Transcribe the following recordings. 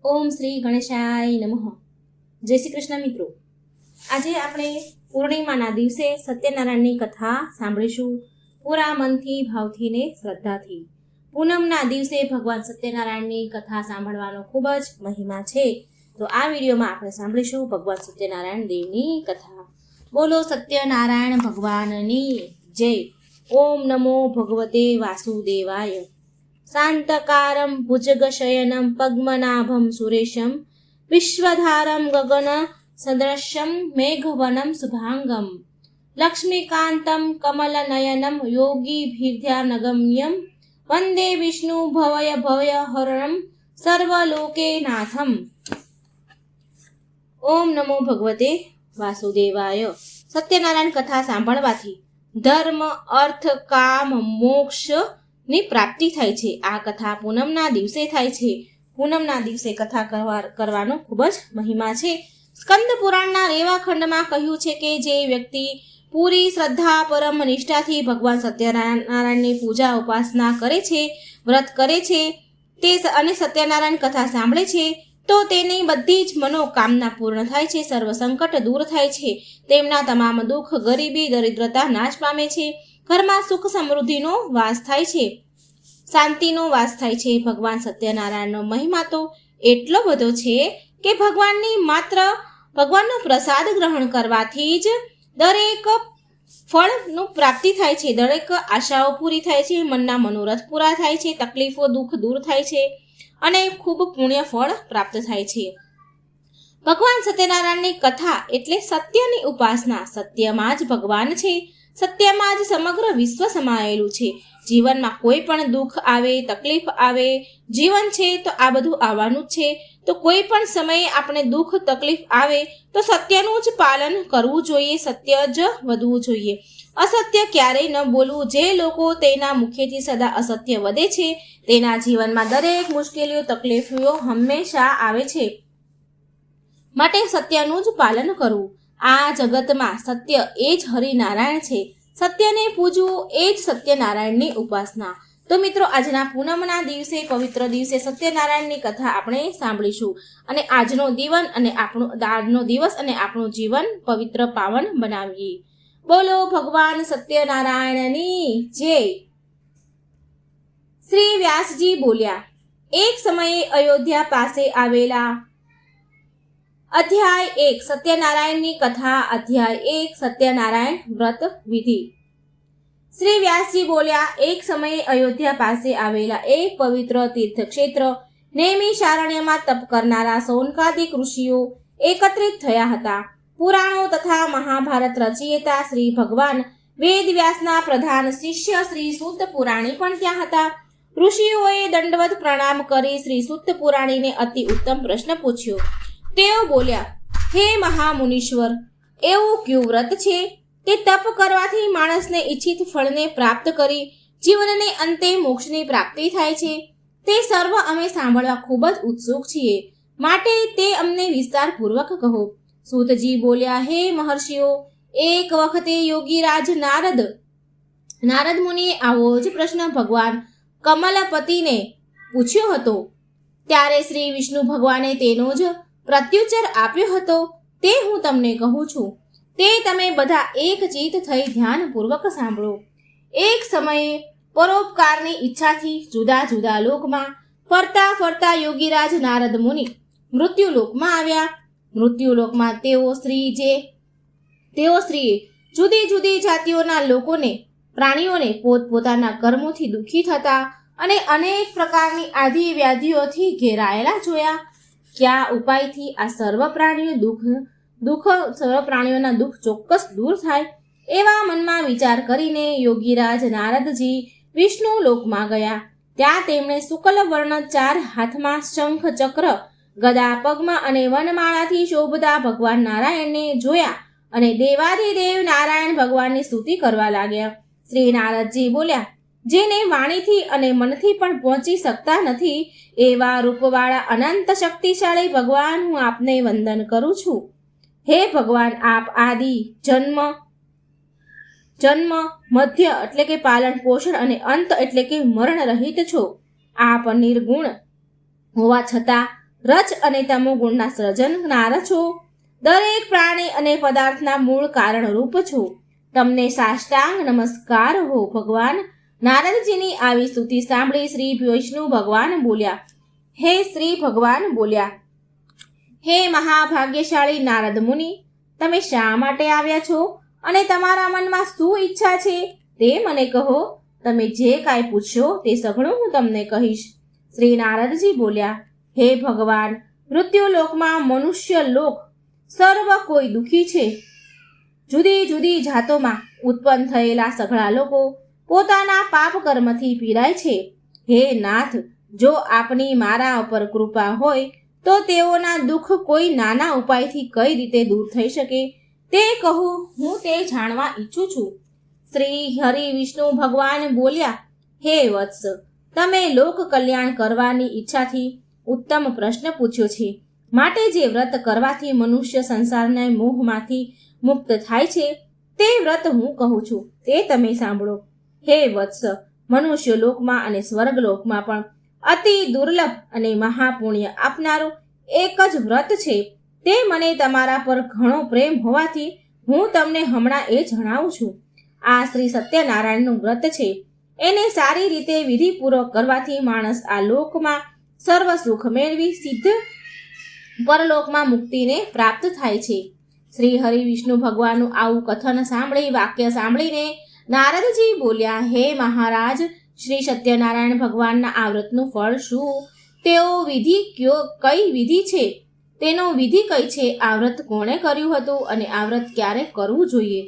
ઓમ શ્રી ગણેશાય નમઃ. જય શ્રી કૃષ્ણ મિત્રો. આજે આપણે પૂર્ણિમાના દિવસે સત્યનારાયણની કથા સાંભળીશું પૂરા મનથી, ભાવથી ને શ્રદ્ધાથી. પૂનમના દિવસે ભગવાન સત્યનારાયણની કથા સાંભળવાનો ખૂબ જ મહિમા છે. તો આ વિડીયોમાં આપણે સાંભળીશું ભગવાન સત્યનારાયણ દેવની કથા. બોલો સત્યનારાયણ ભગવાનની જય. ઓમ નમો ભગવતે વાસુદેવાય. શાંતકારમ ભુજગશયનમ પદ્મનાભમ સુરેશમ વિશ્વધારમ ગગન સદૃશમ મેઘવનમ શુભાંગમ લક્ષ્મીકાંતમ કમલનયનમ યોગીભીર્ધ્યાનગમ્યમ વંદે વિષ્ણુ ભવય ભવય હરણમ સર્વલોકેનાથમ. ઓમ નમો ભગવતે વાસુદેવાય. સત્યનારાયણ કથા સાંભળવાથી ધર્મ, અર્થ, કામ, મોક્ષ ની પ્રાપ્તિ થાય છે. આ કથા પૂનમના દિવસે થાય છે. પૂનમના દિવસે કથા કરવાનો ખૂબ જ મહિમા છે. સ્કંદ પુરાણના રેવા ખંડમાં કહ્યું છે કે જે વ્યક્તિ પૂરી શ્રદ્ધા, પરમ નિષ્ઠાથી ભગવાન સત્યનારાયણની પૂજા ઉપાસના કરે છે, વ્રત કરે છે તે અને સત્યનારાયણ કથા સાંભળે છે તો તેની બધી જ મનોકામના પૂર્ણ થાય છે, સર્વ સંકટ દૂર થાય છે, તેમના તમામ દુઃખ, ગરીબી, દરિદ્રતા નાશ પામે છે, ઘરમાં સુખ સમૃદ્ધિનો વાસ થાય છે, શાંતિનો વાસ થાય છે. ભગવાન સત્યનારાયણનો મહિમા તો એટલો બધો છે કે ભગવાનનો પ્રસાદ ગ્રહણ કરવાથી જ દરેક ફળનું પ્રાપ્તિ થાય છે, દરેક આશાઓ પૂરી થાય છે, મનના મનોરથ પૂરા થાય છે, તકલીફો, દુઃખ દૂર થાય છે અને ખૂબ પુણ્ય ફળ પ્રાપ્ત થાય છે. ભગવાન સત્યનારાયણની કથા એટલે સત્યની ઉપાસના. સત્યમાં જ ભગવાન છે, સત્યમાં જ સમગ્ર વિશ્વ સમાયેલું છે. જીવનમાં કોઈ પણ દુઃખ આવે, તકલીફ આવે, જીવન છે તો આ બધું આવવાનું જ છે. તો કોઈ પણ સમયે આપણે દુઃખ, તકલીફ આવે તો સત્યનું જ પાલન કરવું જોઈએ, સત્ય જ વધવું જોઈએ. અસત્ય ક્યારેય ન બોલવું. જે લોકો તેના મુખેથી સદા અસત્ય વધે છે તેના જીવનમાં દરેક મુશ્કેલીઓ, તકલીફો હંમેશા આવે છે. માટે સત્યનું જ પાલન કરવું. આ જગતમાં સત્ય એ જ હરિનારાયણ છે. સત્યને પૂજવું એ જ સત્યનારાયણની ઉપાસના. તો મિત્રો, આજના પૂનમના દિવસે, પવિત્ર દિવસે સત્યનારાયણની કથા આપણે સાંભળીશું અને આજનો દિવસ અને આપણું જીવન પવિત્ર, પાવન બનાવીએ. બોલો ભગવાન સત્યનારાયણની જય. શ્રી વ્યાસજી બોલ્યા, એક સમયે અયોધ્યા પાસે આવેલા. અધ્યાય 1 સત્યનારાયણની કથા. અધ્યાય 1 સત્યનારાયણ વ્રત વિધિ. શ્રી વ્યાસજી બોલ્યા, એક સમયે અયોધ્યા પાસે આવેલા એક પવિત્ર તીર્થક્ષેત્ર નૈમિષારણ્યમાં તપ કરનારા સૌનકાદિક ઋષિઓ એકત્રિત થયા હતા. પુરાણો તથા મહાભારત રચયિતા શ્રી ભગવાન વેદવ્યાસના પ્રધાન શિષ્ય શ્રી સૂત પુરાણી પણ ત્યાં હતા. ઋષિઓએ દંડવત પ્રણામ કરી શ્રી સૂત પુરાણીને અતિ ઉત્તમ પ્રશ્ન પૂછ્યો. તેઓ બોલ્યા, હે મહામુનીશ્વર, એવું કયું વ્રત છે કે તપ કરવાથી માણસને ઈચ્છિત ફળને પ્રાપ્ત કરી જીવનને અંતે મોક્ષની પ્રાપ્તિ થાય છે? તે સર્વ અમે સાંભળવા ખૂબ જ ઉત્સુક છીએ, માટે તે અમને વિસ્તારપૂર્વક કહો. સૂતજી બોલ્યા, હે મહર્ષિઓ, એક વખતે યોગીરાજ નારદ મુનિએ આવો જ પ્રશ્ન ભગવાન કમલપતિને પૂછ્યો હતો. ત્યારે શ્રી વિષ્ણુ ભગવાને તેનો જ પ્રત્યુત્તર આપ્યો હતો. તે હું તમને કહું છું. તે તમે બધા એક ચિત્ત થઈ ધ્યાનપૂર્વક સાંભળો. એક સમયે પરોપકારની ઈચ્છાથી જુદા જુદા લોકમાં ફરતા ફરતા યોગીરાજ નારદ મુનિ મૃત્યુલોકમાં આવ્યા. મૃત્યુલોકમાં તેઓ સ્ત્રીએ જુદી જુદી જાતિઓના પ્રાણીઓને પોતપોતાના કર્મોથી દુઃખી થતા અને અનેક પ્રકારની આધિ વ્યાધિઓથી ઘેરાયેલા જોયા. કયા ઉપાયથી આ સર્વ પ્રાણીઓના દુઃખ ચોક્કસ દૂર થાય? એવા મનમાં વિચાર કરીને યોગીરાજ નારદજી વિષ્ણુ લોકમાં ગયા. ત્યાં તેમણે શુક્લ વર્ણ 4 હાથમાં શંખ, ચક્ર, ગદા પગમાં અને વનમાળાથી શોભતા ભગવાન નારાયણને જોયા અને દેવાધિદેવ નારાયણ ભગવાનની સ્તુતિ કરવા લાગ્યા. શ્રી નારદજી બોલ્યા, જેને વાણીથી અને મનથી પણ પહોંચી શકતા નથી એવા રૂપવાળા અનંત શક્તિશાળી ભગવાન, હું આપને વંદન કરું છું. હે ભગવાન, આપ આદિ, જન્મ, મધ્ય એટલે કે પાલન પોષણ અને અંત એટલે કે મરણ રહિત છો. આપ નિર્ગુણ હોવા છતાં રજ અને તમો ગુણના સર્જનનાર છો. દરેક પ્રાણી અને પદાર્થના મૂળ કારણરૂપ છો. તમને સાષ્ટાંગ નમસ્કાર હો. ભગવાન નારદજીની આવી સ્તુતિ સાંભળી શ્રી વિષ્ણુ ભગવાન બોલ્યા, હે મહાભાગ્યશાળી નારદ મુનિ, તમે શા માટે આવ્યા છો અને તમારા મનમાં શું ઈચ્છા છે તે મને કહો. તમે જે કાંઈ પૂછશો તે સઘળું હું તમને કહીશ. શ્રી નારદજી બોલ્યા, હે ભગવાન, મૃત્યુલોકમાં મનુષ્ય લોક સર્વ કોઈ દુઃખી છે. જુદી જુદી જાતોમાં ઉત્પન્ન થયેલા સઘળા લોકો પોતાના પાપ કર્મથી પીડાય છે. હે નાથ, જો આપની મારા ઉપર કૃપા હોય તો તેઓના દુઃખ કોઈ નાના ઉપાયથી કઈ રીતે દૂર થઈ શકે તે કહું, હું તે જાણવા ઈચ્છું છું. શ્રી હરિ વિષ્ણુ ભગવાન બોલ્યા, હે વત્સ, તમે લોક કલ્યાણ કરવાની ઈચ્છાથી ઉત્તમ પ્રશ્ન પૂછ્યો છે. માટે જે વ્રત કરવાથી મનુષ્ય સંસારના મોહમાંથી મુક્ત થાય છે તે વ્રત હું કહું છું, તે તમે સાંભળો. હે વત્સ, મનુષ્ય લોકમાં અને સ્વર્ગલોકમાં પણ અતિ દુર્લભ અને મહાપુણ્ય આપનારું એક જ વ્રત છે. તે મને તમારા પર ઘણો પ્રેમ હોવાથી હું તમને હમણાં એ જણાવું છું. આ શ્રી સત્યનારાયણનું વ્રત છે. એને સારી રીતે વિધિપૂર્વક કરવાથી માણસ આ લોકમાં સર્વ સુખ મેળવી સિદ્ધ પરલોકમાં મુક્તિને પ્રાપ્ત થાય છે. શ્રી હરિ વિષ્ણુ ભગવાનનું આવું કથન વાક્ય સાંભળીને નારદજી બોલ્યા, હે મહારાજ, શ્રી સત્યનારાયણ ભગવાનના આ વ્રતનું ફળ શું? તેઓ કઈ વિધિ છે? તેનો વિધિ કઈ છે? આ વ્રત કોણે કર્યું હતું અને આ વ્રત ક્યારે કરવું જોઈએ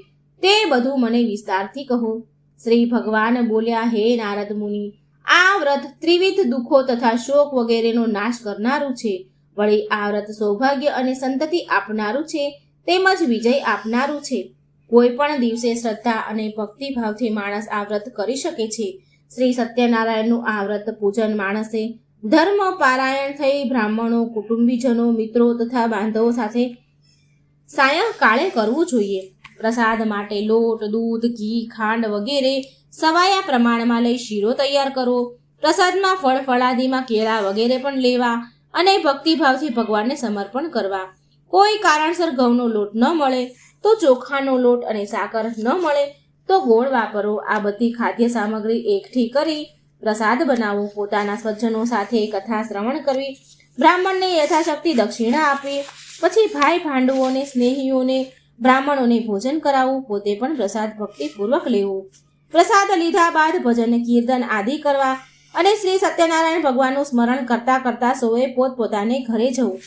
તે બધું મને વિસ્તારથી કહો. શ્રી ભગવાન બોલ્યા, હે નારદ મુનિ, આ વ્રત ત્રિવિધ દુઃખો તથા શોક વગેરેનો નાશ કરનારું છે. વળી આ વ્રત સૌભાગ્ય અને સંતતિ આપનારું છે, તેમજ વિજય આપનારું છે. કોઈ પણ દિવસે શ્રદ્ધા અને ભક્તિભાવથી માણસ આ વ્રત કરી શકે છે. શ્રી સત્યનારાયણનું આ વ્રત પૂજન માણસે ધર્મ પારાયણ થઈ બ્રાહ્મણો, કુટુંબીજનો, મિત્રો તથા બાંધવો સાથે સાયંકાળે કરવું જોઈએ. પ્રસાદ માટે લોટ, દૂધ, ઘી, ખાંડ વગેરે સવાયા પ્રમાણમાં લઈ શીરો તૈયાર કરવો. પ્રસાદમાં ફળ ફળાદીમાં કેળા વગેરે પણ લેવા અને ભક્તિભાવથી ભગવાનને સમર્પણ કરવા. કોઈ કારણસર ઘઉંનો લોટ ન મળે તો ચોખાનો લોટ અને સાકર ન મળે તો ગોળ વાપરવો. આ બધી ખાદ્ય સામગ્રી એકઠી કરી પ્રસાદ બનાવવો. પોતાના સ્વજનો સાથે કથા શ્રવણ કરવી. બ્રાહ્મણને યથાશક્તિ દક્ષિણા આપવી. પછી ભાઈ ભાંડુઓને, સ્નેહીઓને, બ્રાહ્મણોને ભોજન કરાવવું. પોતે પણ પ્રસાદ ભક્તિપૂર્વક લેવું. પ્રસાદ લીધા બાદ ભજન કીર્તન આદિ કરવા અને શ્રી સત્યનારાયણ ભગવાનનું સ્મરણ કરતા કરતા સૌએ પોતપોતાને ઘરે જવું.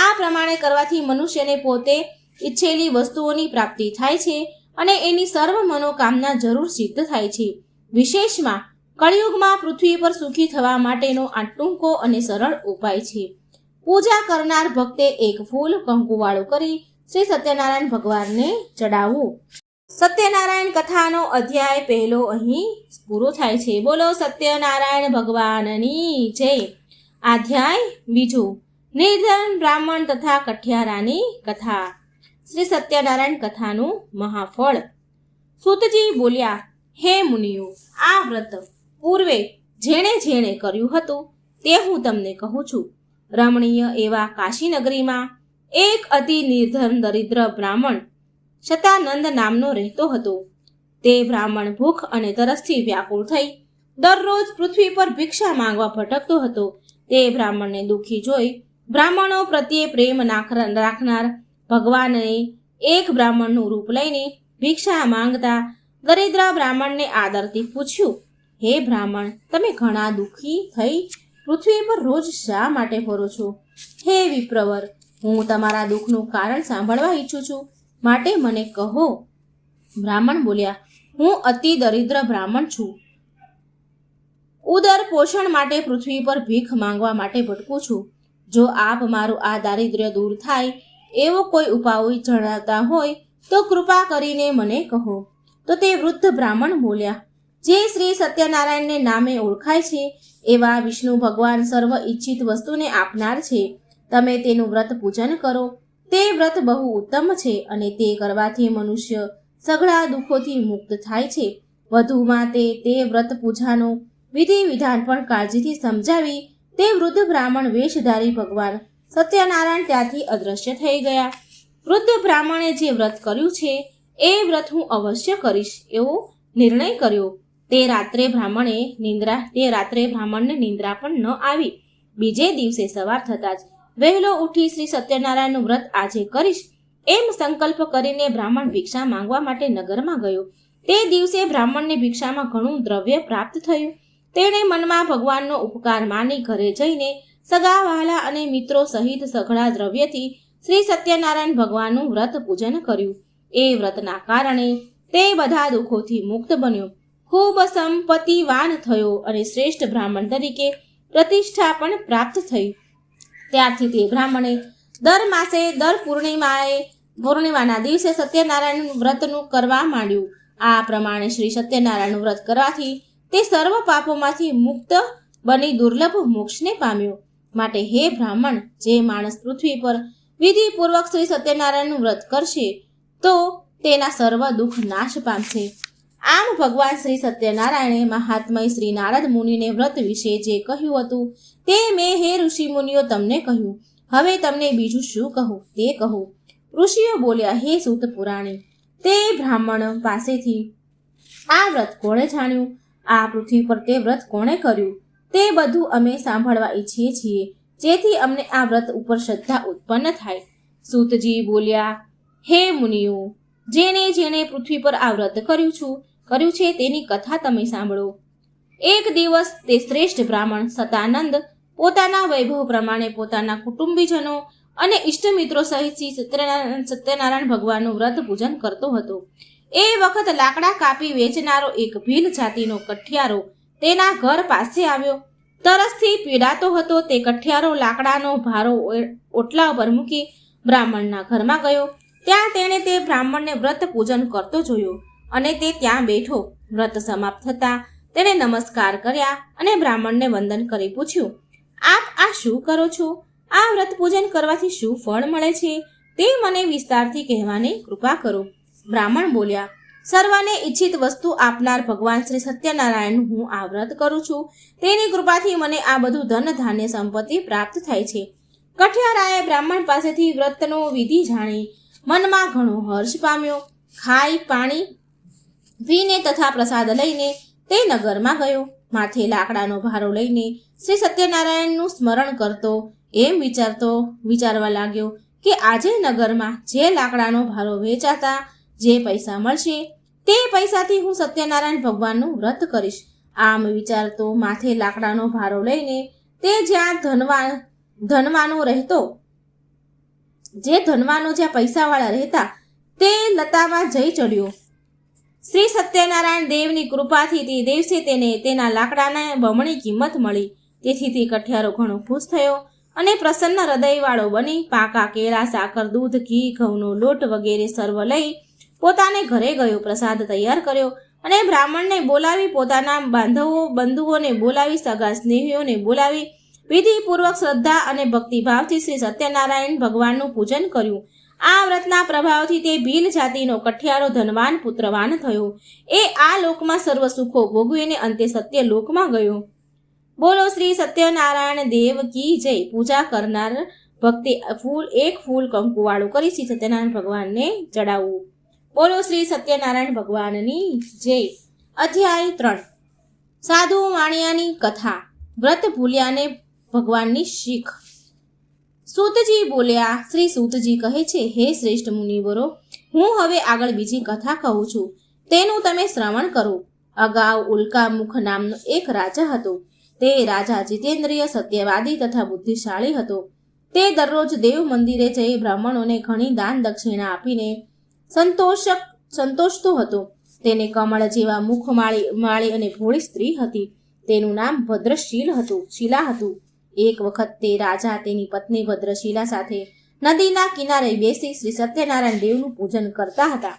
આ પ્રમાણે કરવાથી મનુષ્યને પોતે ઈચ્છેલી વસ્તુઓની પ્રાપ્તિ થાય છે અને એની સર્વ મનોકામના જરૂર સિદ્ધ થાય છે. વિશેષમાં કળિયુગમાં પૃથ્વી પર સુખી થવા માટેનો આ ટૂંકો અને સરળ ઉપાય છે. પૂજા કરનાર ભક્તે એક ફૂલ કંકુવાળું કરી શ્રી સત્યનારાયણ ભગવાનને ચડાવવું. સત્યનારાયણ કથાનો અધ્યાય પહેલો અહીં પૂરો થાય છે. બોલો સત્યનારાયણ ભગવાનની જય. અધ્યાય બીજો, નિર્ધન બ્રાહ્મણ તથા કઠિયારાની કથા. શ્રી સત્યનારાયણ કથાનું મહાફળ. સૂતજી બોલ્યા, હે મુનિઓ, આ વ્રત પૂર્વે જેણે જેણે કર્યું હતું તે હું તમને કહું છું. રમણીય એવા કાશીનગરીમાં એક અતિ નિર્ધન દરિદ્ર બ્રાહ્મણ શતાનંદ નામનો રહેતો હતો. તે બ્રાહ્મણ ભૂખ અને તરસથી વ્યાકુળ થઈ દરરોજ પૃથ્વી પર ભિક્ષા માંગવા ભટકતો હતો. તે બ્રાહ્મણને દુઃખી જોઈ બ્રાહ્મણો પ્રત્યે પ્રેમ રાખનાર ભગવાનને એક બ્રાહ્મણનું રૂપ લઈને ભિક્ષા માંગતા દરિદ્ર બ્રાહ્મણને આદરથી પૂછ્યું, હે બ્રાહ્મણ, તમે ઘણા દુઃખી થઈ પૃથ્વી પર રોજ શા માટે ફરો છો? હે વિપ્રવર, હું તમારા દુઃખનું કારણ સાંભળવા ઈચ્છું છું, માટે મને કહો. બ્રાહ્મણ બોલ્યા, હું અતિ દરિદ્ર બ્રાહ્મણ છું. ઉદર પોષણ માટે પૃથ્વી પર ભીખ માંગવા માટે ભટકું છું. જો આપ મારું આ દારિદ્ર્ય દૂર થાય એવો કોઈ ઉપાય જણાવતા હોય તો કૃપા કરીને મને કહો. તો તે વૃદ્ધ બ્રાહ્મણ બોલ્યા, જે શ્રી સત્યનારાયણને નામે ઓળખાય છે એવા વિષ્ણુ ભગવાન સર્વ ઈચ્છિત વસ્તુને આપનાર છે. તમે તેનું વ્રત પૂજન કરો. તે વ્રત બહુ ઉત્તમ છે અને તે કરવાથી મનુષ્ય સઘળા દુઃખોથી મુક્ત થાય છે. વધુમાં તે વ્રત પૂજાનો વિધિ વિધાન પણ કાળજીથી સમજાવી તે વૃદ્ધ બ્રાહ્મણ વેશધારી ભગવાન સત્યનારાયણ ત્યાંથી અદૃશ્ય થઈ ગયા. વૃદ્ધ બ્રાહ્મણે જે વ્રત કર્યું છે એ વ્રત હું અવશ્ય કરીશ એવો નિર્ણય કર્યો. તે રાત્રે બ્રાહ્મણને નિંદ્રા પણ ન આવી. બીજે દિવસે સવાર થતાં જ વહેલો ઉઠી શ્રી સત્યનારાયણનું વ્રત આજે કરીશ એમ સંકલ્પ કરીને બ્રાહ્મણ ભિક્ષા માંગવા માટે નગરમાં ગયો. તે દિવસે બ્રાહ્મણને ભિક્ષામાં ઘણું દ્રવ્ય પ્રાપ્ત થયું. તેણે મનમાં ભગવાનનો ઉપકાર માની ઘરે જઈને સગા વહાલા અને મિત્રો સહિત સઘળા દ્રવ્યથી શ્રી સત્યનારાયણ ભગવાનનું વ્રત પૂજન કર્યું. એ વ્રતના કારણે તે બધા દુઃખોથી મુક્ત બન્યો, ખૂબ સંપત્તિવાન થયો અને શ્રેષ્ઠ બ્રાહ્મણ તરીકે પ્રતિષ્ઠા પણ પ્રાપ્ત થઈ. ત્યારથી તે બ્રાહ્મણે દર માસે દર પૂર્ણિમાના દિવસે સત્યનારાયણ વ્રતનું કરવા માંડ્યું. આ પ્રમાણે શ્રી સત્યનારાયણનું વ્રત કરવાથી તે સર્વ પાપોમાંથી મુક્ત બની દુર્લભ મોક્ષને પામ્યો. માટે હે બ્રાહ્મણ, જે માણસ પૃથ્વી પર વિધિપૂર્વક શ્રી સત્યનારાયણનું વ્રત કરશે તો તેના સર્વ દુઃખ નાશ પામશે. આમ ભગવાન શ્રી સત્યનારાયણે મહાત્મય શ્રી નારદ મુનિને વ્રત વિશે જે કહ્યું હતું તે મેં હે ઋષિ મુનિઓ તમને કહ્યું. હવે તમને બીજું શું કહું તે કહો. ઋષિઓ બોલ્યા, હે સૂત પુરાણી, તે બ્રાહ્મણ પાસેથી આ વ્રત કોણે જાણ્યું? આ પૃથ્વી પર તે વ્રત કોણે કર્યું? તે બધું અમે સાંભળવા ઈચ્છીએ છીએ, જેથી અમને આ વ્રત ઉપર શ્રદ્ધા ઉત્પન્ન થાય. સૂતજી બોલ્યા, હે મુનિઓ, જેણે જેણે પૃથ્વી પર આ વ્રત કર્યું છે તેની કથા તમે સાંભળો. એક દિવસ તે શ્રેષ્ઠ બ્રાહ્મણ સતાનંદ પોતાના વૈભવ પ્રમાણે પોતાના કુટુંબીજનો અને ઇષ્ટમિત્રો સહિત સત્યનારાયણ ભગવાનનું વ્રત પૂજન કરતો હતો. એ વખત લાકડા કાપી વેચનારો એક ભીલ જાતિનો કઠિયારો તેના ઘર પાસે આવ્યો. તરસથી પીડાતો હતો. તે કઠિયારો લાકડાનો ભારો ઓટલા પર મૂકી બ્રાહ્મણના ઘરમાં ગયો. ત્યાં તેણે તે બ્રાહ્મણને વ્રત પૂજન કરતો જોયો અને તે ત્યાં બેઠો. વ્રત સમાપ્ત થતાં તેણે નમસ્કાર કર્યા અને બ્રાહ્મણને વંદન કરી પૂછ્યું, આપ આ શું કરો છો? આ વ્રત પૂજન કરવાથી શું ફળ મળે છે તે મને વિસ્તારથી કહેવાની કૃપા કરો. બ્રાહ્મણ બોલ્યા, સર્વને ઈચ્છિત વસ્તુ આપનાર ભગવાન શ્રી સત્યનારાયણનું હું આ વ્રત કરું છું. તેની કૃપાથી મને આ બધું ધન ધાન્ય સંપત્તિ પ્રાપ્ત થાય છે. કઠિયારાએ બ્રાહ્મણ પાસેથી વ્રતનો વિધિ જાણી મનમાં ઘણો હર્ષ પામ્યો. ખાઈ પાણી પીને તથા પ્રસાદ લઈને તે નગરમાં ગયો. માથે લાકડાનો ભારો લઈને શ્રી સત્યનારાયણનું સ્મરણ કરતો એમ વિચારવા લાગ્યો કે આજે નગરમાં જે લાકડાનો ભારો વેચાતા જે પૈસા મળશે તે પૈસાથી હું સત્યનારાયણ ભગવાનનું વ્રત કરીશ. આમ વિચારતો માથે લાકડાનો ભારો લઈને તે જ્યાં ધનવાનો જ્યાં પૈસાવાળા રહેતા તે લતામાં જઈ ચડ્યો. શ્રી સત્યનારાયણ દેવની કૃપાથી તે દિવસે તેને તેના લાકડાને બમણી કિંમત મળી. તેથી તે કઠિયારો ઘણો ખુશ થયો અને પ્રસન્ન હૃદયવાળો બની પાકા કેળા, સાકર, દૂધ, ઘી, ઘઉંનો લોટ વગેરે સર્વ લઈ પોતાને ઘરે ગયો. પ્રસાદ તૈયાર કર્યો અને બ્રાહ્મણને બોલાવી, પોતાના બંધુઓને બોલાવી, સગા સ્નેહીઓને બોલાવી વિધિપૂર્વક શ્રદ્ધા અને ભક્તિભાવથી શ્રી સત્યનારાયણ ભગવાનનું પૂજન કર્યું. આ વ્રતના પ્રભાવથી તે ભીલ જાતિનો કઠિયારો ધનવાન પુત્રવાન થયો. એ આ લોકમાં સર્વ સુખો ભોગવીને અંતે સત્ય લોકમાં ગયો. બોલો શ્રી સત્યનારાયણ દેવ કી જય. પૂજા કરનાર ભક્તિ એક ફૂલ કંકુવાળું કરી શ્રી સત્યનારાયણ ભગવાનને ચડાવવું. બોલો શ્રી સત્યનારાયણ ભગવાનની જય. અધ્યાય 3. સાધુ વાણિયાની કથા. વ્રત ભૂલ્યાને ભગવાનની શીખ. સૂતજી બોલ્યા, શ્રી સૂતજી કહે છે, હે શ્રેષ્ઠ મુનિવરો, હું હવે આગળ બીજી કથા કહું છું, તેનું તમે શ્રવણ કરો. અગાઉ ઉલ્કામુખ નામનો એક રાજા હતો. તે રાજા જીતેન્દ્રિય, સત્યવાદી તથા બુદ્ધિશાળી હતો. તે દરરોજ દેવ મંદિરે જઈ બ્રાહ્મણોને ઘણી દાન દક્ષિણા આપીને સંતોષતો હતો. તેને કમળ જેવા મુખ માળી અને ભોળી સ્ત્રી હતી. તેનું નામ ભદ્રશીલા હતું. એક વખત તે રાજા તેની પત્ની ભદ્રશીલા સાથે નદીના કિનારે બેસી શ્રી સત્યનારાયણ દેવનું પૂજન કરતા હતા.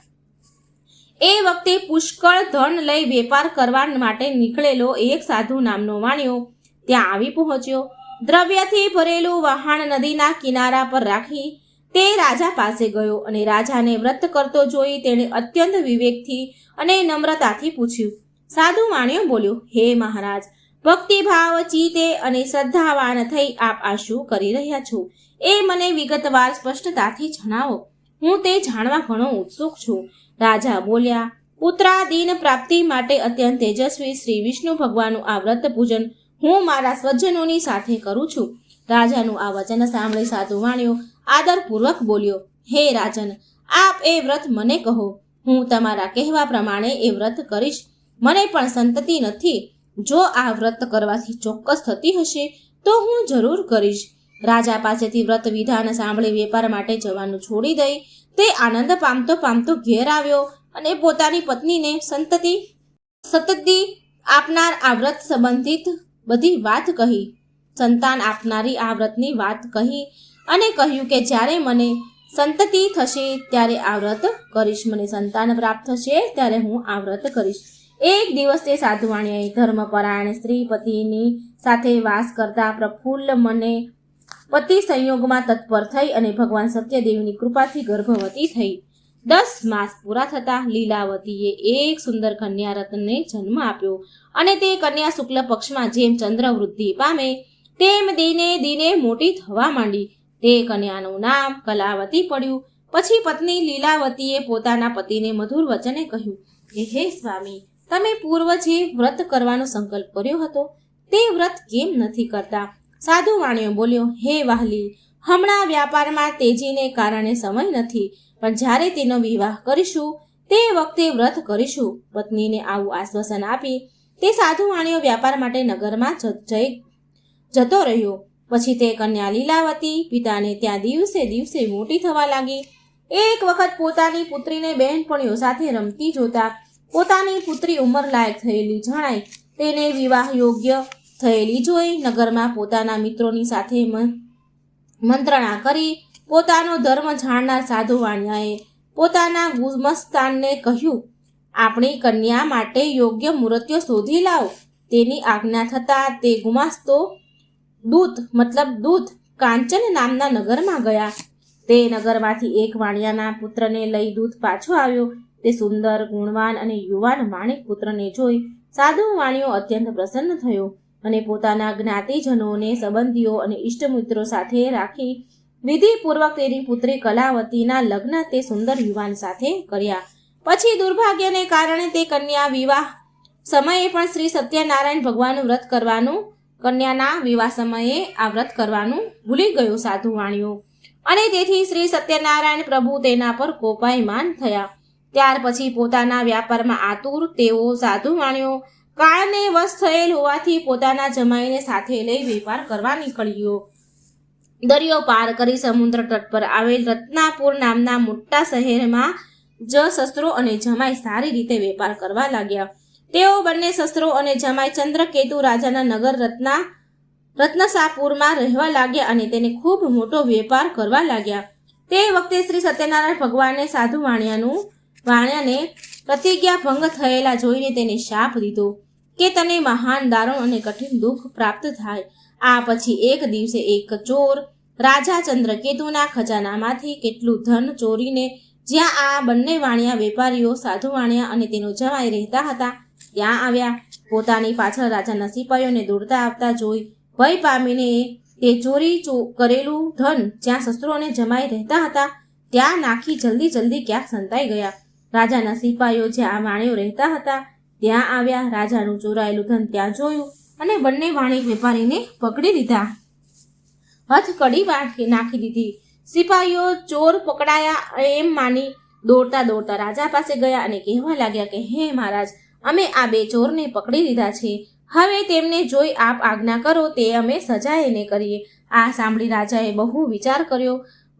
એ વખતે પુષ્કળ ધન લઈ વેપાર કરવા માટે નીકળેલો એક સાધુ નામનો વાણિયો ત્યાં આવી પહોંચ્યો. દ્રવ્યથી ભરેલું વહાણ નદીના કિનારા પર રાખી તે રાજા પાસે ગયો અને રાજાને વ્રત કરતો જોઈ તેણે અત્યંત વિવેકથી અને નમ્રતાથી પૂછ્યું. સાધુ વાણિયો બોલ્યો, હે મહારાજ, ભક્તિભાવ ચિત્તે અને શ્રદ્ધાવાન થઈ આપ આ શું કરી રહ્યા છો એ મને વિગતવાર સ્પષ્ટતાથી જણાવો. હું તે જાણવા ઘણો ઉત્સુક છું. રાજા બોલ્યા, પુત્રાદીન પ્રાપ્તિ માટે અત્યંત તેજસ્વી શ્રી વિષ્ણુ ભગવાનનું આ વ્રત પૂજન હું મારા સ્વજનોની સાથે કરું છું. રાજાનું આ વચન સાંભળી સાધુ વાણિયો આદરપૂર્વક બોલ્યો, હે રાજન, આપ એ વ્રત મને કહો. હું તમારા કહેવા પ્રમાણે એ વ્રત કરીશ. મને પણ સંતતિ નથી. જો આ વ્રત કરવાથી ચોક્કસ થતી હશે તો હું જરૂર કરીશ. રાજા પાસેથી વ્રત વિધાન સાંભળી વેપાર માટે જવાનું છોડી દઈ તે આનંદ પામતો પામતો ઘેર આવ્યો અને પોતાની પત્નીને સતતિ આપનાર આ વ્રત સંબંધિત બધી વાત કહી. સંતાન આપનારી આ વ્રતની વાત કહી અને કહ્યું કે જ્યારે મને સંતતિ થશે ત્યારે આ વ્રત કરીશ. મને સંતાન પ્રાપ્ત થશે ત્યારે હું આ વ્રત કરીશ. એક દિવસ તે સાધુવાણીએ ધર્મપરાયણ સ્ત્રી પતિની સાથે વાસ કરતા પ્રફુલ્લ મને પતિ સંયોગમાં તત્પર થઈ અને ભગવાન સત્યદેવની કૃપાથી ગર્ભવતી થઈ. 10 માસ પૂરા થતા લીલાવતીએ એક સુંદર કન્યા રત્નને જન્મ આપ્યો અને તે કન્યા શુક્લ પક્ષમાં જેમ ચંદ્ર વૃદ્ધિ પામે તેમ દિને દિને મોટી થવા માંડી. તે કન્યાનું નામ કલાવતી પડ્યું. પછી પત્ની લીલાવતીએ પોતાના પતિને મધુર વચને કહ્યું કે હે સ્વામી, તમે પૂર્વ જે વ્રત કરવાનો સંકલ્પ કર્યો હતો તે વ્રત કેમ નથી કરતા? સાધુ વાણિયો બોલ્યો, હે વાહલી, હમણાં વ્યાપારમાં તેજીને કારણે સમય નથી, પણ જ્યારે તેનો વિવાહ કરીશું તે વખતે વ્રત કરીશું. પત્નીને આવું આશ્વાસન આપી તે સાધુ વાણિયો વ્યાપાર માટે નગરમાં જતો રહ્યો. પછી તે કન્યા લીલાવતી પિતાને ત્યાં દિવસે દિવસે મોટી થવા લાગી. એક વખત પોતાની પુત્રીને બહેનપણીઓ સાથે રમતી જોતા પોતાની પુત્રી ઉંમર લાયક થયેલી જણાય તેને વિવાહ યોગ્ય થયેલી જોઈ નગરમાં પોતાના મિત્રોની સાથે મંત્રણા કરી પોતાનો ધર્મ જાણનાર સાધુ વાણિયાએ પોતાના ગુમસ્તાનને કહ્યું, આપણી કન્યા માટે યોગ્ય મૂર્તિઓ શોધી લાવો. તેની આજ્ઞા થતાં તે ગુમાસ્તો દૂત કાંચન નામના નગરમાં ગયા. તે નગરમાંથી એક વાણિયાના પુત્રને લઈ દૂત પાછો આવ્યો. તે સુંદર, ગુણવાન અને યુવાન માણિક પુત્રને જોઈ સાધુ વાણિયો અત્યંત પ્રસન્ન થયો અને પોતાના જ્ઞાતિજનોને, સંબંધીઓ અને ઇષ્ટમિત્રો સાથે રાખી વિધિપૂર્વક તેની પુત્રી કલાવતીના લગ્ન તે સુંદર યુવાન સાથે કર્યા. પછી દુર્ભાગ્યને કારણે તે કન્યા વિવાહ સમયે પણ શ્રી સત્યનારાયણ ભગવાનનું વ્રત કરવાનું કન્યાના વિવાહ સમયે આ વ્રત કરવાનું ભૂલી ગયો સાધુ વાણિયો અને તેથી શ્રી સત્યનારાયણ પ્રભુ તેના પર કોપાયમાન થયા. ત્યાર પછી પોતાના વ્યાપારમાં આતુર તેઓ સાધુ વાણિયો કાળને વશ થયેલ હોવાથી પોતાના જમાઈને સાથે લઈ વેપાર કરવા નીકળ્યો. દરિયો પાર કરી સમુદ્ર તટ પર આવેલ રત્નાપુર નામના મોટા શહેરમાં શસ્ત્રો અને જમાઈ સારી રીતે વેપાર કરવા લાગ્યા. તેઓ બંને શસ્ત્રો અને જમાઈ ચંદ્રકેતુ રાજાના નગર રત્નસાપુરમાં રહેવા લાગ્યા અને તેને ખૂબ મોટો વેપાર કરવા લાગ્યા. તે વખતે શ્રી સત્યનારાયણ ભગવાને સાધુ વાણિયાને પ્રતિજ્ઞા ભંગ થયેલા જોઈને તેને શાપ દીધો કે તને મહાન દારૂણ અને કઠિન દુઃખ પ્રાપ્ત થાય. આ પછી એક દિવસે એક ચોર રાજા ચંદ્રકેતુના ખજાનામાંથી કેટલું ધન ચોરીને જ્યાં આ બંને વાણિયા વેપારીઓ સાધુ વાણિયા અને તેનો જમાઈ રહેતા હતા ત્યાં આવ્યા. પોતાની પાછળ રાજાના સિપાહીઓને દોડતા આવતા જોઈ ભય પામીને તે ચોરી કરેલું ધન જ્યાં શસ્ત્રો અને જમાઈ રહેતા હતા ત્યાં નાખી જલ્દી ક્યાંક સંતાઈ ગયા. રાજાના સિપાહીઓ જ્યાં વાણિયો રહેતા હતા ત્યાં આવ્યા. રાજાનું ચોરાયેલું ધન ત્યાં જોયું અને બંને વાણિક વેપારીને પકડી લીધા. હથકડી નાખી દીધી. સિપાહીઓ ચોર પકડાયા એમ માની દોડતા રાજા પાસે ગયા અને કહેવા લાગ્યા કે હે મહારાજ, અમે આ બે ચોરને પકડી લીધા છે. હવે તેમને જોઈ આપ આજ્ઞા કરો તે અમે સજા એને કરીએ. આ સાંભળી રાજાએ બહુ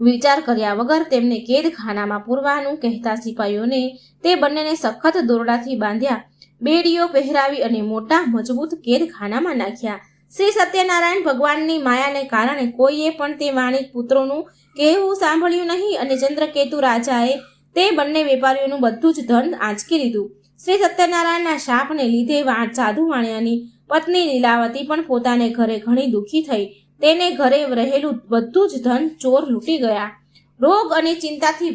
વિચાર કર્યા વગર તેમને કેદખાનામાં પૂરવાનું કહેતા સિપાહીઓને તે બંનેને સખત દોરડાથી બાંધ્યા, બેડીઓ પહેરાવી અને મોટા મજબૂત કેદખાનામાં નાખ્યા. શ્રી સત્યનારાયણ ભગવાનની માયાને કારણે કોઈએ પણ તે વાણિક પુત્રોનું કહેવું સાંભળ્યું નહીં અને ચંદ્રકેતુ રાજાએ તે બંને વેપારીઓનું બધું જ ધન આંચકી લીધું. શ્રી સત્યનારાયણના શાપને લીધે સાધુ વાણિયાની પત્ની લીલાવતી પણ પોતાને ઘરે ઘણી દુઃખી થઈ. તેને ઘરે રહેલું બધું જ ધન ચોર લૂંટી ગયા. રોગ અને ચિંતાથી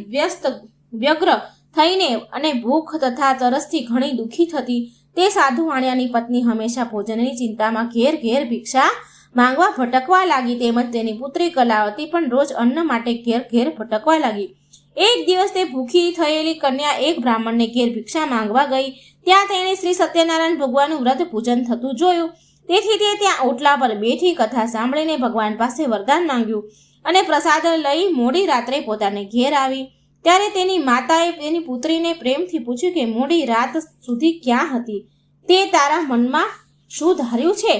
વ્યગ્ર થઈને અને ભૂખ તથા તરસથી ઘણી દુઃખી થતી તે સાધુ વાણિયાની પત્ની હંમેશા ભોજનની ચિંતામાં ઘેર ઘેર ભિક્ષા માંગવા ભટકવા લાગી. તેમજ તેની પુત્રી કલાવતી પણ રોજ અન્ન માટે ઘેર ઘેર ભટકવા લાગી. એક દિવસ તે ભૂખી થયેલી કન્યા એક બ્રાહ્મણને ઘેર ભિક્ષા માંગવા ગઈ. ત્યાં તેણે શ્રી સત્યનારાયણ ભગવાનનું વ્રત પૂજન થતું જોયું. તેથી તે ત્યાં ઓટલા પર બેઠી કથા સાંભળીને ભગવાન પાસે વરદાન માંગ્યું અને પ્રસાદ લઈ મોડી રાત્રે પોતાને ઘેર આવી. ત્યારે તેની માતાએ તેની પુત્રીને પ્રેમથી પૂછ્યું કે મોડી રાત સુધી ક્યાં હતી? તે તારા મનમાં શું ધાર્યું છે?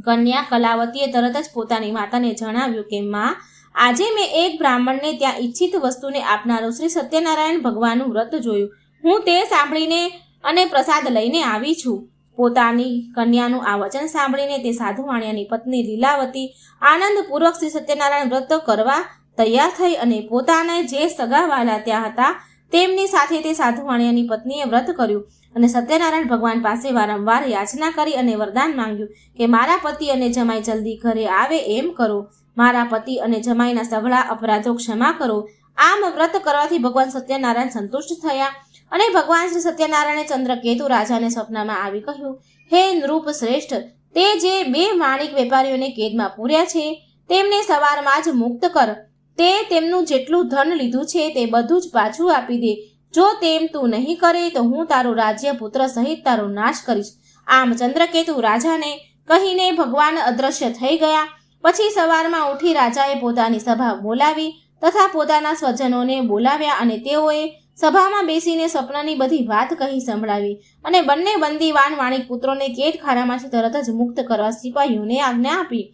કન્યા કલાવતીએ તરત જ પોતાની માતાને જણાવ્યું કે માં, આજે મેં એક બ્રાહ્મણને ત્યાં ઈચ્છિત વસ્તુને આપનારું શ્રી સત્યનારાયણ ભગવાનનું વ્રત જોયું. હું તે સાંભળીને અને પ્રસાદ લઈને આવી છું. પોતાની કન્યાનું આ વચન સાંભળીને તે સાધુ વાણિયાની પત્ની લીલાવતી આનંદપૂર્વક શ્રી સત્યનારાયણ વ્રત કરવા તૈયાર થઈ અને પોતાના જે સગાવાલા ત્યાં હતા તેમની સાથે તે સાધુ વાણિયાની પત્નીએ વ્રત કર્યું અને સત્યનારાયણ ભગવાન પાસે વારંવાર યાચના કરી અને વરદાન માંગ્યું કે મારા પતિ અને જમાઈ જલ્દી ઘરે આવે એમ કરો. મારા પતિ અને જમાઈના સઘળા અપરાધો ક્ષમા કરો. આમ વ્રત કરવાથી ભગવાન સત્યનારાયણ સંતુષ્ટ થયા અને ભગવાન શ્રી સત્યનારાયણે ચંદ્રકેતુ રાજાને સ્વપ્નમાં આવી કહ્યું, હે નૃપ શ્રેષ્ઠ, તે જે 2 વાણિક વેપારીઓને કેદમાં પૂર્યા છે તેમને સવારમાં જ મુક્ત કર. તે તેમનું જેટલું ધન લીધું છે તે બધું જ પાછું આપી દે. જો તેમ તું નહીં કરે તો હું તારું રાજ્ય પુત્ર સહિત તારો નાશ કરીશ. આમ ચંદ્રકેતુ રાજાને કહીને ભગવાન અદ્રશ્ય થઈ ગયા. પછી સવારમાં ઉઠી રાજાએ પોતાની સભા બોલાવી તથા પોતાના સ્વજનોને બોલાવ્યા અને તેઓએ સભામાં બેસીને સ્વપ્નની બધી વાત કહી સંભળાવી અને બંને બંદીવાન વાણિક પુત્રોને કેદખાનામાંથી તરત જ મુક્ત કરવા સિપાહીઓને આજ્ઞા આપી.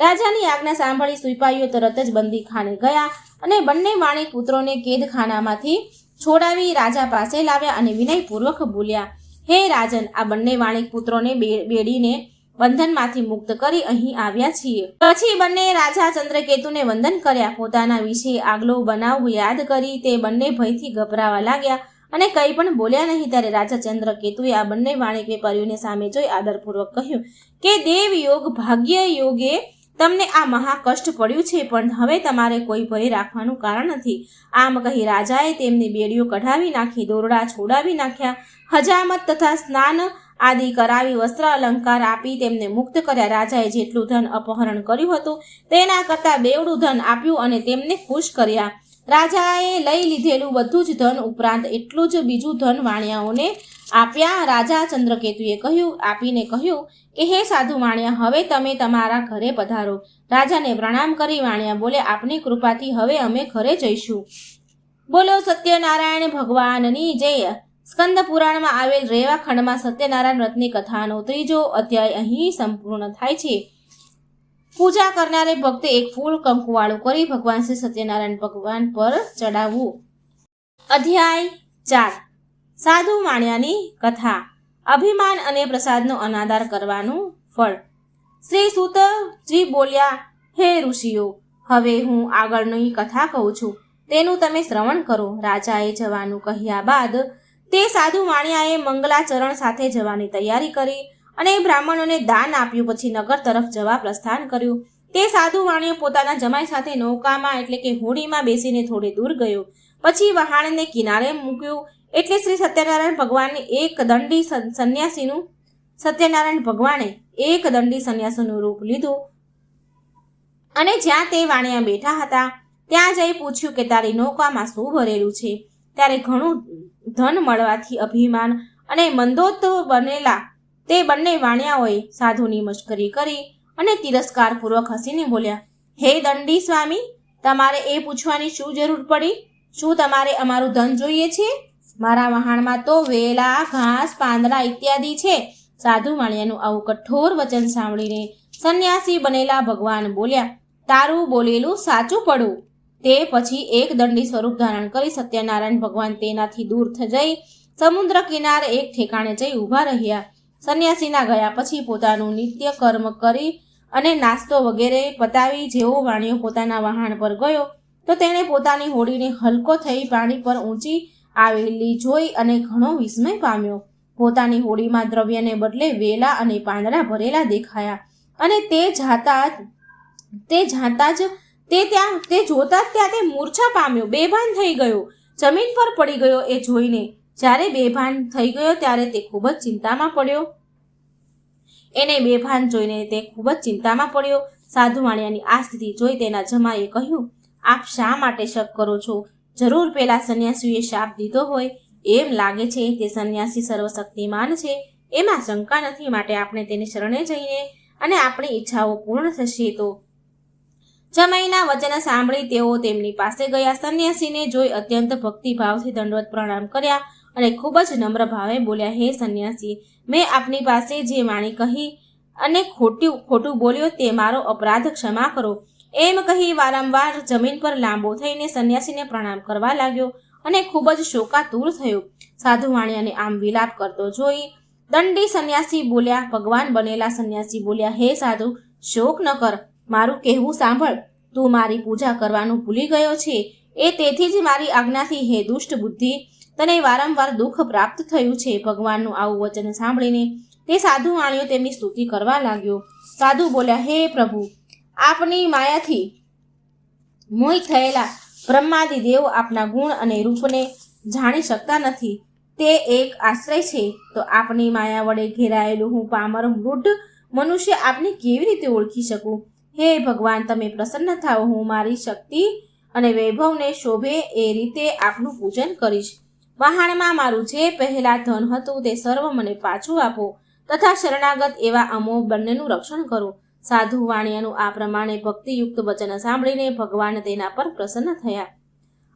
રાજાની આજ્ઞા સાંભળી સિપાહીઓ તરત જ બંદીખાને ગયા અને બંને વાણિક પુત્રોને કેદખાનામાંથી છોડાવી રાજા પાસે લાવ્યા અને વિનયપૂર્વક બોલ્યા, હે રાજન, આ બંને વાણિક પુત્રોને બેડીને બંધનમાંથી મુક્ત કરી અહીં આવ્યા છીએ. પછી બંને રાજા ચંદ્રકેતુને વંદન કર્યા. પોતાના વિશે આગલો બનાવ યાદ કરી તે બંને ભયથી ગભરાવા લાગ્યા અને કંઈ પણ બોલ્યા નહીં. ત્યારે રાજા ચંદ્રકેતુએ આ બંને વાણિક વેપારીઓને સામે જોઈ આદરપૂર્વક કહ્યું કે દેવ યોગ ભાગ્ય યોગે તમને આ મહા કષ્ટ પડ્યું છે, પણ હવે તમારે કોઈ ભય રાખવાનું કારણ નથી. આમ કહી રાજાએ તેમની બેડીઓ કઢાવી નાખી, દોરડા છોડાવી નાખ્યા, હજામત તથા સ્નાન આદિ કરાવી વસ્ત્ર અલંકાર આપી તેમને મુક્ત કર્યા. રાજાએ જેટલું ધન અપહરણ કર્યું હતું તેના કરતાં બેવડું ધન આપ્યું અને તેમને ખુશ કર્યા. રાજાએ લઈ લીધેલું બધું જ ધન ઉપરાંત એટલું જ બીજું ધન વાણિયાઓને આપ્યા. રાજા ચંદ્રકેતુએ આપીને કહ્યું કે હે સાધુ વાણિયા, હવે તમે તમારા ઘરે પધારો. રાજાને પ્રણામ કરી વાણિયા બોલે, આપની કૃપાથી હવે અમે ઘરે જઈશું. બોલો સત્યનારાયણ ભગવાનની જય. સ્કંદ પુરાણમાં આવેલ રેવા ખંડમાં સત્યનારાયણ વ્રતની કથાનો 3જો અધ્યાય અહીં સંપૂર્ણ થાય છે. પૂજા કરનારે ભક્તે એક ફૂલ કંકુવાળું કરી ભગવાન શ્રી સત્યનારાયણ ભગવાન પર ચડાવવું. અધ્યાય 4. સાધુ વાણિયાની કથા. અભિમાન અને પ્રસાદનો અનાદર કરવાનું ફળ. શ્રી સૂતજી બોલ્યા, હે ઋષિઓ, હવે હું આગળની કથા કહું છું, તેનું તમે શ્રવણ કરો. રાજાએ જવાનું કહ્યા બાદ તે સાધુ વાણિયાએ મંગલાચરણ સાથે જવાની તૈયારી કરી અને બ્રાહ્મણોને દાન આપ્યું. પછી નગર તરફ જવા પ્રસ્થાન કર્યું. તે સાધુ વાણિયો પોતાના જમાઈ સાથે નૌકામાં એટલે કે હોડીમાં બેસીને થોડે દૂર ગયો. પછી વહાણને કિનારે મૂક્યું એટલે શ્રી સત્યનારાયણ ભગવાને એક દંડી સંન્યાસીનું રૂપ લીધું અને જ્યાં તે વાણિયા બેઠા હતા ત્યાં જઈ પૂછ્યું કે તારી નૌકામાં શું ભરેલું છે? ત્યારે ઘણું ધન મળવાથી અભિમાન અને મંદોત બનેલા તે બંને વાણિયાઓએ સાધુની મશ્કરી કરી અને તિરસ્કારપૂર્વક હસીને બોલ્યા, હે દંડી સ્વામી, તમારે એ પૂછવાની શું જરૂર પડી? શું તમારે અમારું ધન જોઈએ છે? મારા વહાણમાં તો વેલા, ઘાસ, પાંદડા ઇત્યાદિ છે. સાધુ વાણિયાનું આવું કઠોર વચન સાંભળીને સંન્યાસી બનેલા ભગવાન બોલ્યા, તારું બોલેલું સાચું પડું. તે પછી એક દંડી સ્વરૂપ ધારણ કરી સત્યનારાયણ ભગવાન તેનાથી દૂર જઈ સમુદ્ર કિનારે એક ઠેકાણે જઈ ઊભા રહ્યા. સંન્યાસીના ગયા પછી પોતાનું નિત્ય કર્મ કરી અને નાસ્તો વગેરે પતાવી જેવો વાણિયો પોતાના વહાણ પર ગયો તો તેણે પોતાની હોડીને હલકો થઈ પાણી પર ઊંચી આવેલી જોઈ અને ઘણો વિસ્મય પામ્યો. પોતાની હોડીમાં દ્રવ્યને બદલે વેલા અને પાંદડા ભરેલા દેખાયા અને તે જોતા જ ત્યાં તે મૂર્છા પામ્યો, બેભાન થઈ ગયો, જમીન પર પડી ગયો. એ જોઈને જ્યારે બેભાન થઈ ગયો ત્યારે તે ખૂબ જ ચિંતામાં પડ્યો. એને બેભાન જોઈને તે ખૂબ જ ચિંતામાં પડ્યો. સાધુ વાણિયાની આ સ્થિતિ જોઈ તેના જમાઈએ કહ્યું, આપ શા માટે શક કરો છો? જરૂર પેલા સંન્યાસીએ શાપ દીધો હોય એમ લાગે છે. તે સંન્યાસી સર્વશક્તિમાન છે, એમાં શંકા નથી. માટે આપણે તેને શરણે જઈને અને આપણી ઈચ્છાઓ પૂર્ણ થશે. તો જમાઈના વચન સાંભળી તેઓ તેમની પાસે ગયા. સંન્યાસીને જોઈ અત્યંત ભક્તિભાવથી દંડવત પ્રણામ કર્યા અને ખૂબ જ નમ્ર ભાવે બોલ્યા, હે સંન્યાસી, મેં આપની પાસે જે વાણી કહી અને ખોટું બોલ્યો તે મારો અપરાધ ક્ષમા કરો. એમ કહી વારંવાર જમીન પર લાંબો થઈને સંન્યાસીને પ્રણામ કરવા લાગ્યો અને ખૂબ જ શોકાતુર થયો. સાધુ વાણિયાને આમ વિલાપ કરતો જોઈ દંડી સંન્યાસી બોલ્યા, ભગવાન બનેલા સંન્યાસી બોલ્યા, હે સાધુ, શોક ન કર, મારું કહેવું સાંભળ. તું મારી પૂજા કરવાનું ભૂલી ગયો છે. એ તેથી જ મારી આજ્ઞાથી, હે દુષ્ટ બુદ્ધિ, તને વારંવાર દુઃખ પ્રાપ્ત થયું છે. ભગવાનનું આવું વચન સાંભળીને તે સાધુ વાણિયો તેમની સ્તુતિ કરવા લાગ્યો. સાધુ બોલ્યા, હે પ્રભુ, આપની માયાથી મોહિત થયેલા બ્રહ્માદિ દેવો આપના ગુણ અને રૂપને જાણી શકતા નથી. તે એક આશ્રય છે. તો આપની માયા વડે ઘેરાયેલું હું પામર વૃદ્ધ મનુષ્ય આપને કેવી રીતે ઓળખી શકું? હે ભગવાન, તમે પ્રસન્ન થાઓ. હું મારી શક્તિ અને વૈભવને શોભે એ રીતે આપનું પૂજન કરીશ. વહાણમાં મારું જે પહેલા ધન હતું તે સર્વ મને પાછું આપો તથા શરણાગત એવા અમો બંનેનું રક્ષણ કરો. સાધુ વાણિયાનું આ પ્રમાણે ભક્તિયુક્ત વચન સાંભળીને ભગવાન તેના પર પ્રસન્ન થયા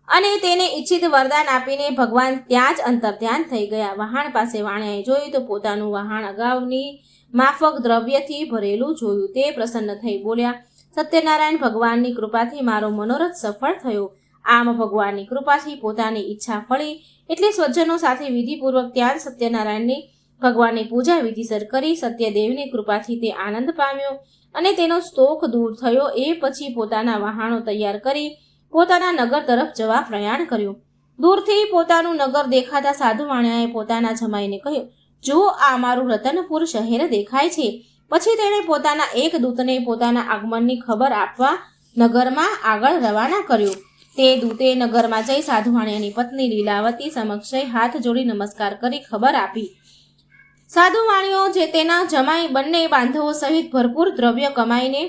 અને તેને ઈચ્છિત વરદાન આપીને ભગવાન ત્યાં જ અંતર્ધ્યાન થઈ ગયા. વહાણ પાસે વાણિયાએ જોયું તો પોતાનું વહાણ અગાઉની માફક દ્રવ્યથી ભરેલું જોયું. તે પ્રસન્ન થઈ બોલ્યા, સત્યનારાયણ, ભગવાનની કૃપાથી મારો મનોરથ સફળ થયો. આમ ભગવાનની કૃપાથી પોતાની ઈચ્છા ફળી એટલે સ્વજનો સાથે વિધિપૂર્વક ત્યાં જ સત્યનારાયણની ભગવાનની પૂજા વિધિસર કરી. સત્યદેવની કૃપાથી તે આનંદ પામ્યો અને તેનો શોક દૂર થયો. એ પછી પોતાના વહાણો તૈયાર કરી પોતાના નગર તરફ જવા પ્રયાણ કર્યું. દૂરથી પોતાનું નગર દેખાતા સાધુ વાણિયાએ પોતાના જમાઈને કહ્યું, જુઓ, આ મારું રતનપુર શહેર દેખાય છે. પછી તેણે પોતાના એક દૂતને પોતાના આગમનની ખબર આપવા નગરમાં આગળ રવાના કર્યો. તે દૂતે નગરમાં જઈ સાધુ વાણિયાની પત્ની લીલાવતી સમક્ષ હાથ જોડી નમસ્કાર કરી ખબર આપી. સાધુ વાણિયો જે તેના જમાઈ બંને બાંધવો સહિત ભરપૂર દ્રવ્ય કમાઈને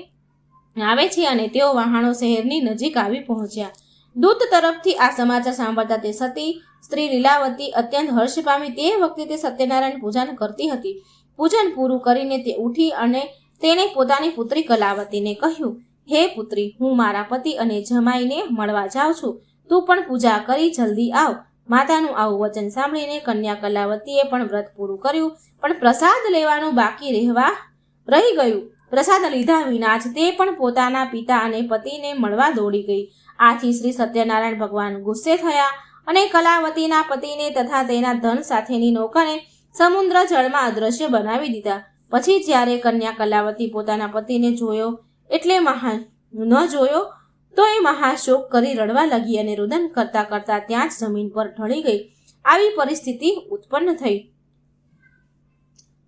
આવે છે અને તેઓ વહાણો શહેરની નજીક આવી પહોંચ્યા. દૂત તરફથી આ સમાચાર સાંભળતા તે સતી સ્ત્રી લીલાવતી અત્યંત હર્ષ પામી. તે વખતે તે સત્યનારાયણ પૂજન કરતી હતી. પૂજન પૂરું કરીને તે ઉઠી અને તેણે પોતાની પુત્રી કલાવતીને કહ્યું, હે પુત્રી, હું મારા પતિ અને જમાઈને મળવા જાઉં છું. તું પણ પૂજા કરી જલ્દી આવ. માતાનું આવું વચન સાંભળીને કન્યા કલાવતીએ પણ વ્રત પૂરું કર્યું, પણ પ્રસાદ લેવાનું બાકી રહી ગયું. પ્રસાદ લીધા વિના જ તે પણ પોતાના પિતા અને પતિને મળવા દોડી ગઈ. આથી શ્રી સત્યનારાયણ ભગવાન ગુસ્સે થયા અને કલાવતીના પતિને તથા તેના ધન સાથેની નૌકાને સમુદ્ર જળમાં અદ્રશ્ય બનાવી દીધા. પછી જ્યારે કન્યા કલાવતી પોતાના પતિને જોયો એટલે તો એ મહાશોક કરી રડવા લાગી અને રુદન કરતા કરતા ત્યાં જ જમીન પર ઢળી ગઈ. આવી પરિસ્થિતિ ઉત્પન્ન થઈ.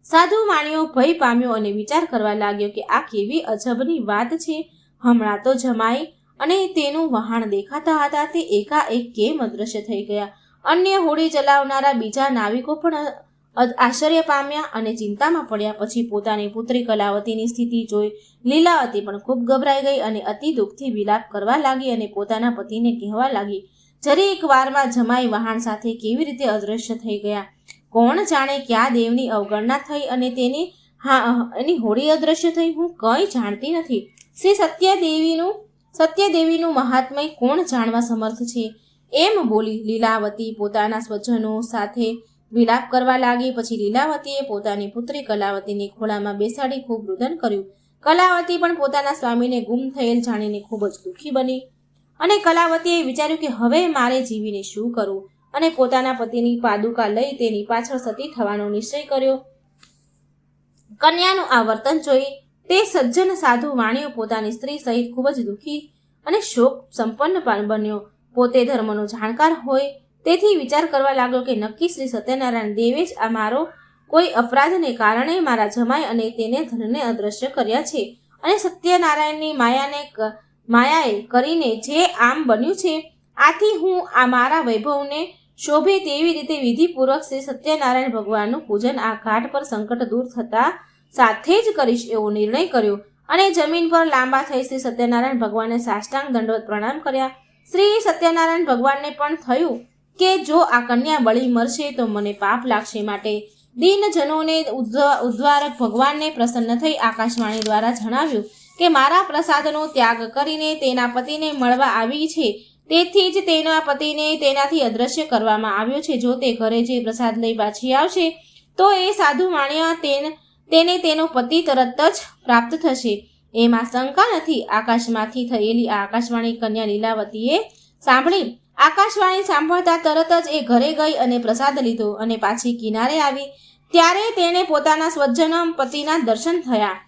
સાધુ વાણિયો ભય પામ્યો અને વિચાર કરવા લાગ્યો કે આ કેવી અજબની વાત છે. હમણાં તો જમાઈ અને તેનું વહાણ દેખાતા હતા, તે એકાએક કેમ અદ્રશ્ય થઈ ગયા? અન્ય હોડી ચલાવનારા બીજા નાવિકો પણ આશ્ચર્ય પામ્યા અને ચિંતામાં પડ્યા. પછી પોતાની પુત્રી કલાવતીની સ્થિતિ જોઈ લીલાવતી પણ ખૂબ ગભરાઈ ગઈ અને અતિ દુઃખથી વિલાપ કરવા લાગી અને પોતાના પતિને કહેવા લાગી, જરી એક વારમાં જમાઈ વહાણ સાથે કેવી રીતે અદ્રશ્ય થઈ ગયા? કોણ જાણે ક્યાં દેવની અવગણના થઈ અને એની હોડી અદ્રશ્ય થઈ? હું કંઈ જાણતી નથી. શ્રી સત્યદેવીનું મહાત્મય કોણ જાણવા સમર્થ છે? એમ બોલી લીલાવતી પોતાના સ્વજનો સાથે વિલાપ કરવા લાગી. પછી લીલાવતીએ પોતાની પુત્રી કલાવતીને ખોળામાં બેસાડી ખૂબ રુદન કર્યું. કલાવતી પણ પોતાના સ્વામીને ગુમ થયેલ જાણીને ખૂબ જ દુઃખી બની અને કલાવતીએ વિચાર્યું કે હવે મારે જીવીને શું કરવું, અને પોતાના પતિની પાદુકા લઈ તેની પાછળ સતી થવાનો નિશ્ચય કર્યો. કન્યાનું આ વર્તન જોઈ તે સજ્જન સાધુ વાણિયો પોતાની સ્ત્રી સહિત ખૂબ જ દુઃખી અને શોક સંપન્ન બન્યો. પોતે ધર્મનો જાણકાર હોય તેથી વિચાર કરવા લાગ્યો કે નક્કી શ્રી સત્યનારાયણ દેવે જ આ મારો કોઈ અપરાધને કારણે મારા જમાઈ અને તેને ધનને અદ્રશ્ય કર્યા છે, અને સત્યનારાયણની માયાએ કરીને જે આમ બન્યું છે. આથી હું આ મારા વૈભવને શોભે તેવી રીતે વિધિપૂર્વક શ્રી સત્યનારાયણ ભગવાનનું પૂજન આ ઘાટ પર સંકટ દૂર થતા સાથે જ કરીશ એવો નિર્ણય કર્યો અને જમીન પર લાંબા થઈ શ્રી સત્યનારાયણ ભગવાનને સાષ્ટાંગ દંડવત પ્રણામ કર્યા. શ્રી સત્યનારાયણ ભગવાનને પણ થયું કે જો આ કન્યા બળી મરશે તો મને પાપ લાગશે, માટે દીનજનોને ઉદ્ધારક ભગવાનને પ્રસન્ન થઈ આકાશવાણી દ્વારા જણાવ્યું કે મારા પ્રસાદનો ત્યાગ કરીને તેના પતિને મળવા આવી છે, તેથી જ તેના પતિને તેનાથી અદ્રશ્ય કરવામાં આવ્યો છે. જો તે ઘરે જે પ્રસાદ લઈ પાછી આવશે તો એ સાધુ માણ્યા તેને તેનો પતિ તરત જ પ્રાપ્ત થશે, એમાં શંકા નથી. આકાશમાંથી થયેલી આ આકાશવાણી કન્યા લીલાવતીએ સાંભળી. આકાશવાણી સાંભળતા તરત જ એ ઘરે ગઈ અને પ્રસાદ લીધો અને પાછી કિનારે આવી. ત્યારે તેણે પોતાના સ્વજન પતિના દર્શન થયા.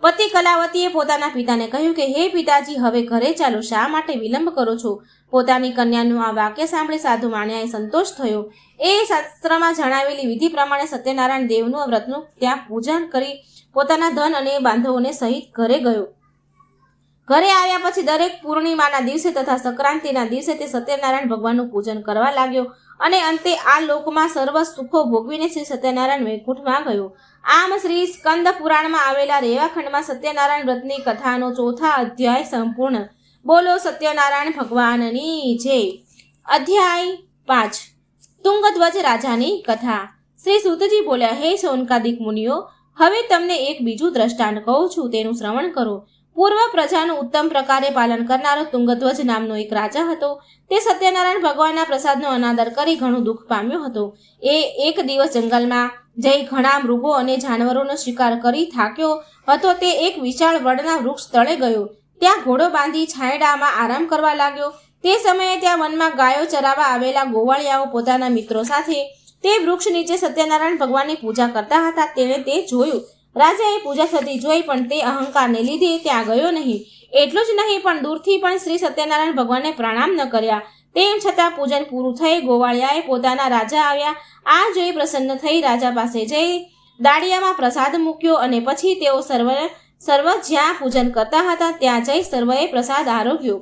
પતિ કલાવતીએ પોતાના પિતાને કહ્યું કે હે પિતાજી, હવે ઘરે ચાલો, શા માટે વિલંબ કરો છો? પોતાની કન્યાનું આ વાક્ય સાંભળી સાધુ માણ્યાએ સંતોષ થયો. એ શાસ્ત્રમાં જણાવેલી વિધિ પ્રમાણે સત્યનારાયણ દેવનું વ્રતનું ત્યાં પૂજન કરી પોતાના ધન અને બાંધવોને સહિત ઘરે ગયો. ઘરે આવ્યા પછી દરેક પૂર્ણિમાના દિવસે તથા સંક્રાંતિના દિવસે તે સત્યનારાયણ ભગવાનનું પૂજન કરવા લાગ્યો અને અંતે આ લોકમાં સર્વ સુખો ભોગવીને શ્રી સત્યનારાયણ વૈકુંઠમાં ગયો. આમ શ્રી સ્કંદ પુરાણમાં આવેલા રેવાખંડમાં સત્યનારાયણ વ્રતની કથાનો 4થા અધ્યાય સંપૂર્ણ. બોલો સત્યનારાયણ ભગવાનની જય. અધ્યાય 5. તુંગધ્વજ રાજાની કથા. શ્રી સૂતજી બોલ્યા, હે શૌનકાદિક મુનિઓ, હવે તમને એક બીજું દ્રષ્ટાંત કહું છું, તેનું શ્રવણ કરો. પૂર્વ પ્રજાનું ઉત્તમ પ્રકારે પાલન કરનારો તુંગધ્વજ નામનો એક રાજા હતો. તે સત્યનારાયણ ભગવાનના પ્રસાદનો અનાદર કરી ઘણું દુઃખ પામ્યો હતો. એ એક દિવસ જંગલમાં જઈ ઘણા મૃગો અને જાનવરોનો શિકાર કરી થાક્યો હતો. તે એક વિશાળ વડના વૃક્ષ તળે ગયો. ત્યાં ઘોડો બાંધી છાંયડામાં આરામ કરવા લાગ્યો. તે સમયે ત્યાં વનમાં ગાયો ચરાવવા આવેલા ગોવાળિયાઓ પોતાના મિત્રો સાથે તે વૃક્ષ નીચે સત્યનારાયણ ભગવાનની પૂજા કરતા હતા. તેણે તે જોયું. રાજાએ પૂજા થતી જોઈ પણ તે અહંકારને લીધે ત્યાં ગયો નહીં. એટલું જ નહીં પણ દૂરથી પણ શ્રી સત્યનારાયણ ભગવાનને પ્રણામ ન કર્યા. તેમ છતાં પૂજન પૂરું થઈ ગોવાળિયાએ પોતાના રાજા આવ્યા. આ જોઈ પ્રસન્ન થઈ રાજા પાસે જઈ દાળિયામાં પ્રસાદ મૂક્યો અને પછી તેઓ સર્વ જ્યાં પૂજન કરતા હતા ત્યાં જઈ સર્વએ પ્રસાદ આરોગ્યો.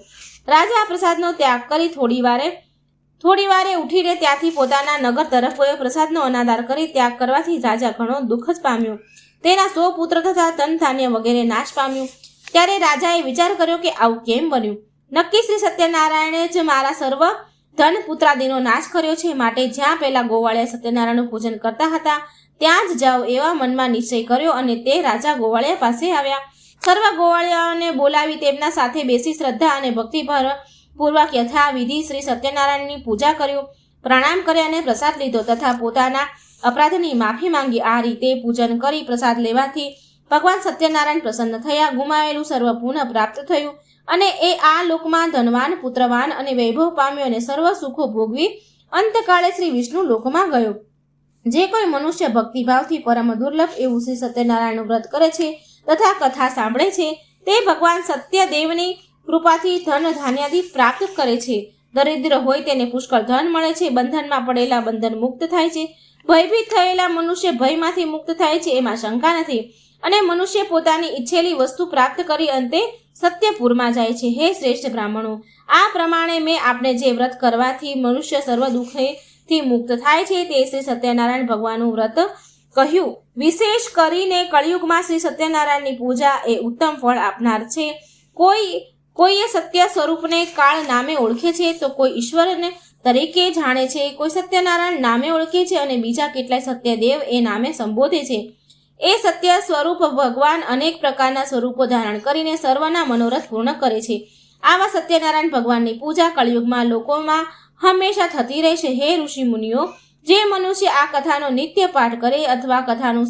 રાજા પ્રસાદનો ત્યાગ કરી થોડી વારે ઉઠીને ત્યાંથી પોતાના નગર તરફ ગયો. પ્રસાદનો અનાદાર કરી ત્યાગ કરવાથી રાજા ઘણો દુઃખ જ પામ્યો. તેના 100 પુત્ર તથા ધન ધાન્ય વગેરે નાશ પામ્યું. ત્યારે રાજાએ વિચાર કર્યો કે આવું કેમ બન્યું? નક્કી શ્રી સત્યનારાયણે જ મારા સર્વ ધન પુત્રાદિનો નાશ કર્યો છે, માટે જ્યાં પહેલા ગોવાળિયા સત્યનારાયણનું પૂજન કરતા હતા ત્યાં જ જાઓ એવા મનમાં નિશ્ચય કર્યો અને તે રાજા ગોવાળિયા પાસે આવ્યા. સર્વ ગોવાળિયાઓને બોલાવી તેમના સાથે બેસી શ્રદ્ધા અને ભક્તિપૂર્વક યથાવિધિ શ્રી સત્યનારાયણની પૂજા કર્યો. પ્રણામ કર્યા અને પ્રસાદ લીધો તથા પોતાના અપરાધની માફી માંગી. આ રીતે પૂજન કરી પ્રસાદ લેવાથી ભગવાન સત્યનારાયણ પ્રસન્ન થયા. ગુમાવેલું સર્વ પુનઃ પ્રાપ્ત થયું અને એ આ લોકમાં ધનવાન, પુત્રવાન અને વૈભવ પામ્યો અને સર્વ સુખો ભોગવી અંતકાળે શ્રી વિષ્ણુ લોકમાં ગયો. જે કોઈ મનુષ્ય ભક્તિભાવથી પરમ દુર્લભ એવું શ્રી સત્યનારાયણનું વ્રત કરે છે તથા કથા સાંભળે છે તે ભગવાન સત્યદેવની કૃપાથી ધન ધાન્યાદિ પ્રાપ્ત કરે છે. દરિદ્ર હોય તેને પુષ્કળ ધન મળે છે. બંધનમાં પડેલા બંધન મુક્ત થાય છે. ભયભીત થયેલા મનુષ્ય ભયમાંથી મુક્ત થાય છે, એમાં શંકા નથી. અને મનુષ્ય પોતાની ઈચ્છેલી વસ્તુ પ્રાપ્ત કરી અંતે સત્યપુરમાં જાય છે. હે શ્રેષ્ઠ બ્રાહ્મણો, આ પ્રમાણે મેં આપણે જે વ્રત કરવાથી મનુષ્ય સર્વ દુઃખથી મુક્ત થાય છે તે શ્રી સત્યનારાયણ ભગવાનનું વ્રત કહ્યું. વિશેષ કરીને કળિયુગમાં શ્રી સત્યનારાયણની પૂજા એ ઉત્તમ ફળ આપનાર છે. કોઈએ સત્ય સ્વરૂપને કાળ નામે ઓળખે છે તો કોઈ ઈશ્વરને તરીકે જાણે છે. કોઈ સત્યનારાયણ નામે ઓળખે છે અને બીજા કેટલાય સત્યદેવ એ નામે સંબોધે છે. એ સત્ય સ્વરૂપ ભગવાન અનેક પ્રકારના સ્વરૂપો ધારણ કરીને સર્વના મનોરથ પૂર્ણ કરે છે. આવા સત્યનારાયણ ભગવાનની પૂજા કળિયુગમાં લોકોમાં હંમેશા થતી રહેશે. હે ઋષિ મુનિઓ, જે મનુષ્ય આ કથાનો નિત્ય પાઠ કરે અથવા કથાનું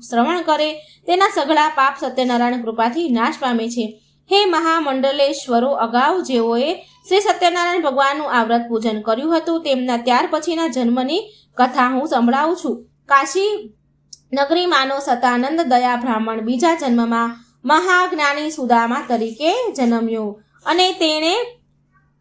શ્રવણ કરે તેના સઘળા પાપ સત્યનારાયણ કૃપાથી નાશ પામે છે. હે મહામંડલેશ્વરો, અગાઉ જેઓએ શ્રી સત્યનારાયણ ભગવાનનું આ વ્રત પૂજન કર્યું હતું તેમના ત્યાર પછીના જન્મની કથા હું સંભળાવું છું. કાશી નગરીમાંનો સતાનંદ દયા બ્રાહ્મણ બીજા જન્મમાં મહાજ્ઞાની સુદામા તરીકે જન્મ્યો અને તેણે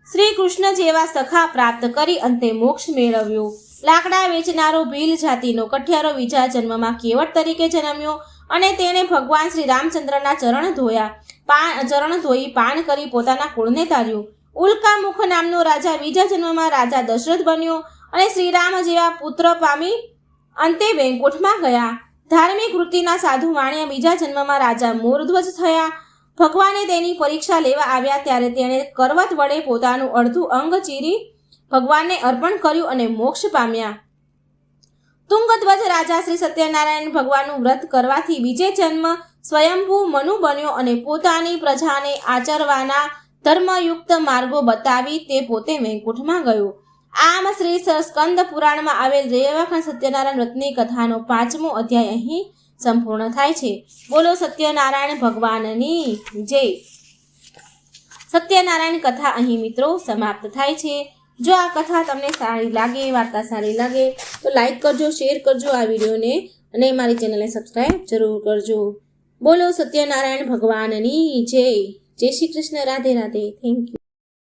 શ્રી કૃષ્ણ જેવા સખા પ્રાપ્ત કરી અંતે મોક્ષ મેળવ્યો. લાકડા વેચનારો ભીલ જાતિનો કઠિયારો બીજા જન્મમાં કેવટ તરીકે જન્મ્યો અને તેણે ભગવાન શ્રી રામચંદ્રના ચરણ ધોઈ પાન કરી પોતાના કુળને તાર્યું. ઉલ્કામુખ નામનો રાજા બીજા જન્મમાં રાજા દશરથ બન્યો અને શ્રીરામ જેવા પુત્ર પામી અંતે વૈકુંઠમાં ગયા. ધાર્મિક વૃત્તિના સાધુ વાણિયા બીજા જન્મમાં રાજા મોરધ્વજ થયા. ભગવાને તેની પરીક્ષા લેવા આવ્યા ત્યારે તેણે કરવત વડે પોતાનું અડધું અંગ ચીરી ભગવાનને અર્પણ કર્યું અને મોક્ષ પામ્યા. તુંગધ્વજ રાજા શ્રી સત્યનારાયણ ભગવાનનું વ્રત કરવાથી બીજે જન્મ સ્વયંભૂ મનુ બન્યો અને પોતાની પ્રજાને આચરવાના ધર્મયુક્ત માર્ગો બતાવી તે પોતે વૈકુંઠમાં ગયો. આમ શ્રી સ્કંદ પુરાણમાં આવેલ રેવાખંડ સત્યનારાયણ વ્રતની કથાનો 5મો અધ્યાય અહીં સંપૂર્ણ થાય છે. બોલો સત્યનારાયણ ભગવાનની જય. સત્યનારાયણ કથા અહીં મિત્રો સમાપ્ત થાય છે. જો આ કથા તમને સારી લાગે, વાર્તા સારી લાગે તો લાઈક કરજો, શેર કરજો આ વિડીયોને અને મારી ચેનલને સબસ્ક્રાઈબ જરૂર કરજો. બોલો સત્યનારાયણ ભગવાનની જય. જય શ્રી કૃષ્ણ. રાધે રાધે. Thank you.